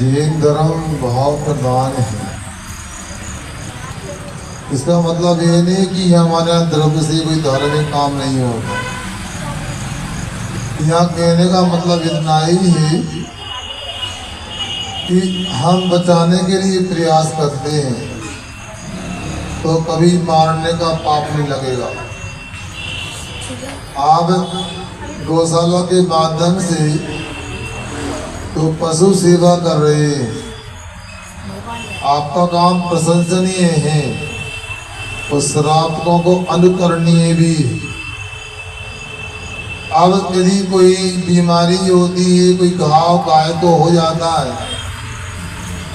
जैन धर्म भाव प्रधान है। इसका मतलब ये नहीं कि हमारे यहाँ द्रव्य से कोई धार्मिक काम नहीं होता। यहाँ कहने का मतलब इतना ही है कि हम बचाने के लिए प्रयास करते हैं तो कभी मारने का पाप नहीं लगेगा। आप गौशाला के माध्यम से तो पशु सेवा कर रहे हैं, आपका काम प्रशंसनीय है और श्रावकों को अनुकरणीय भी। अब यदि कोई बीमारी होती है, कोई घाव काय तो हो जाता है,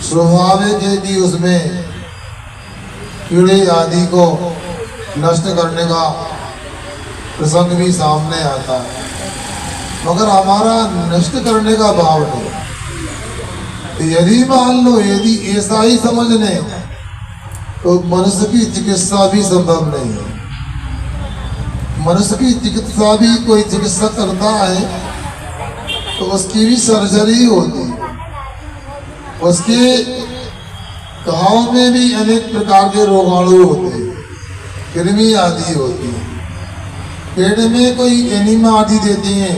स्वाभाविक है कि उसमें कीड़े आदि को नष्ट करने का प्रसंग भी सामने आता है, मगर हमारा नष्ट करने का भाव नहीं। यदि मान लो यदि ऐसा ही समझ लें तो मनुष्य की चिकित्सा भी संभव नहीं है। मनुष्य की चिकित्सा भी कोई चिकित्सा करता है तो उसकी भी सर्जरी होती है, उसके घाव में भी अनेक प्रकार के रोगाणु होते हैं, कृमि आदि होती है, पेट में कोई एनीमा आदि देती हैं,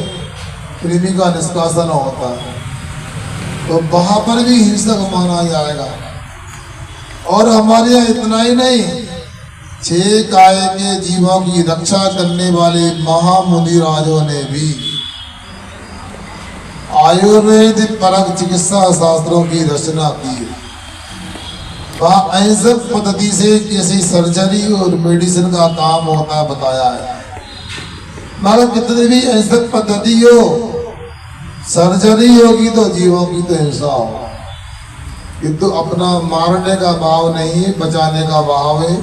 कृमि का निष्कासन होता है, तो वहां पर भी हिंसक माना जाएगा। और हमारे यहाँ इतना ही नहीं, 6 काय के जीवों की रक्षा करने वाले महामुनि राजों ने भी आयुर्वेद परक चिकित्सा शास्त्रों की रचना की। वह अहिंसक पद्धति से किसी सर्जरी और मेडिसिन का काम होता बताया है। मगर कितनी भी अहिंसक पद्धति हो, सर्जरी होगी तो जीवों की तो हिंसा होगा, किंतु अपना मारने का भाव नहीं, बचाने का भाव है।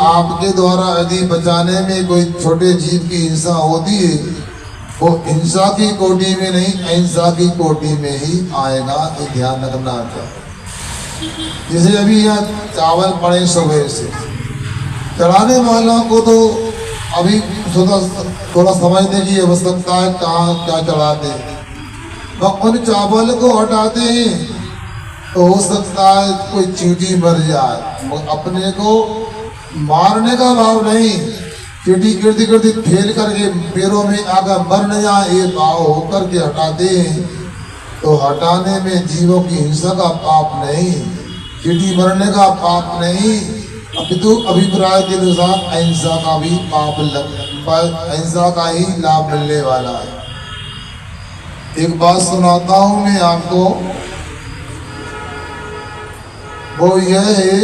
आपके द्वारा यदि बचाने में कोई छोटे जीव की हिंसा होती है, वो हिंसा की कोटि में नहीं, अहिंसा की कोटि में ही आएगा, ये ध्यान रखना चाहिए। जैसे अभी यहाँ चावल पड़े सुबह से, चढ़ाने वालों को तो अभी थोड़ा समझने की आवश्यकता है कहाँ क्या चढ़ाते हैं। वह उन चावल को हटाते हैं तो हो सकता है कोई चींटी मर जाए, अपने को मारने का भाव नहीं, चींटी गिरती गिरती फेल करके पैरों में आकर मर न जाए, ये भाव होकर के हटाते हैं। तो हटाने में जीवों की हिंसा का पाप नहीं, चींटी मरने का पाप नहीं, अपितु अभिप्राय के अनुसार अहिंसा का भी पाप अहिंसा का ही लाभ मिलने वाला है। एक बात सुनाता हूं मैं आपको, वो यह है,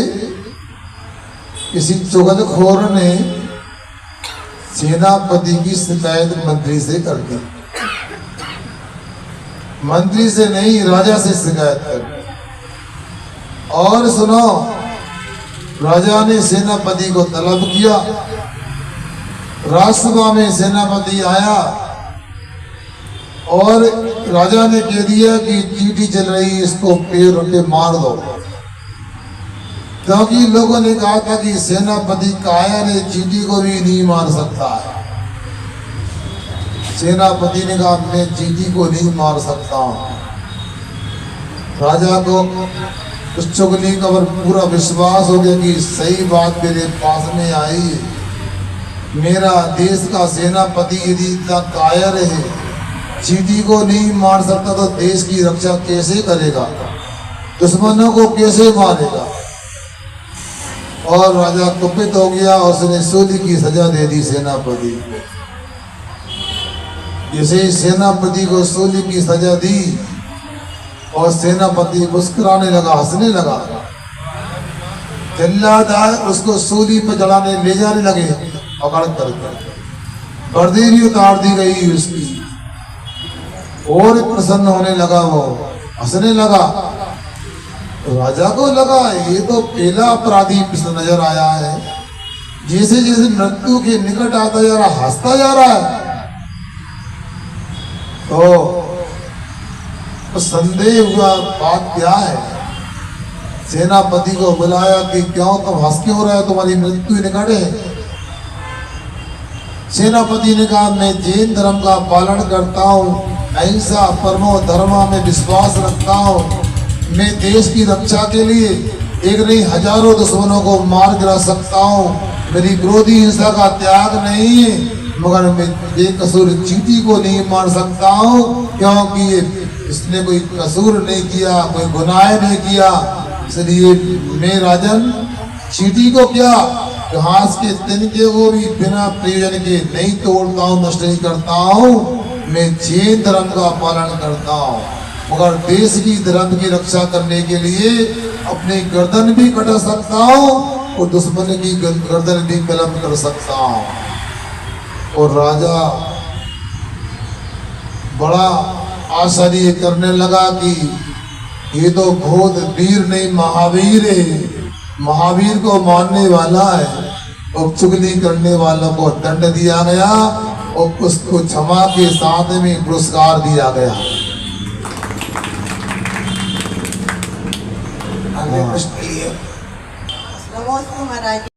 किसी चुगलखोर ने सेनापति की शिकायत मंत्री से कर दी। मंत्री से नहीं, राजा से शिकायत कर दी। और सुनो, राजा ने सेनापति को तलब किया। राजसभा में सेनापति आया और राजा ने कह दिया कि चींटी चल रही, इसको पैर के मार दो, क्योंकि लोगों ने कहा था कि सेनापति कायर है, चींटी को भी नहीं मार सकता है। सेनापति ने कहा मैं चींटी को नहीं मार सकता हूं। राजा को उस चुगली का पूरा विश्वास हो गया कि सही बात मेरे पास में आई। मेरा देश का सेनापति यदि इतना कायर है, चींटी को नहीं मार सकता तो देश की रक्षा कैसे करेगा, दुश्मनों को कैसे मारेगा। और राजा कुपित हो गया, उसने सूली की सजा दे दी सेनापति को। जैसे सेनापति को सूली की सजा दी और सेनापति मुस्कुराने लगा, हंसने लगा, जल्लाद उसको सूली पर चढ़ाने ले जाने लगे, पकड़ कर वर्दी भी उतार दी गई उसकी, और प्रसन्न होने लगा, वो हंसने लगा। राजा को लगा ये तो पहला अपराधी नजर आया है, जैसे जैसे मृत्यु के निकट आता जा रहा, हंसता जा रहा है। तो संदेह हुआ बात क्या है। सेनापति को बुलाया कि क्यों तुम हंस क्यों रहे हो, तुम्हारी मृत्यु निकट है। सेनापति ने कहा मैं जैन धर्म का पालन करता हूँ, अहिंसा परमो धर्मा में विश्वास रखता हूँ। मैं देश की रक्षा के लिए एक नहीं हजारों दुश्मनों को मार गिरा सकता हूँ। मेरी क्रोधी हिंसा का त्याग नहीं है, मगर मैं बेकसूर चींटी को नहीं मार सकता हूँ, क्योंकि इसने कोई कसूर नहीं किया, कोई गुनाह नहीं किया। इसलिए मैं राजन चींटी को क्या घास के तिनके को भी बिना प्रयोजन के नहीं तोड़ता हूँ, नष्ट नहीं करता हूँ। मैं जैन धर्म का पालन करता हूँ, मगर देश की धर्म की रक्षा करने के लिए अपनी गर्दन भी कटा सकता हूँ और दुश्मन की गर्दन भी कलम कर सकता हूँ। और राजा बड़ा आश्चर्य करने लगा कि ये तो बहुत वीर नहीं महावीर है, महावीर को मानने वाला है। और चुगली करने वालों को दंड दिया गया और उसको क्षमा के साथ में पुरस्कार दिया गया। नमोस्तु महाराज।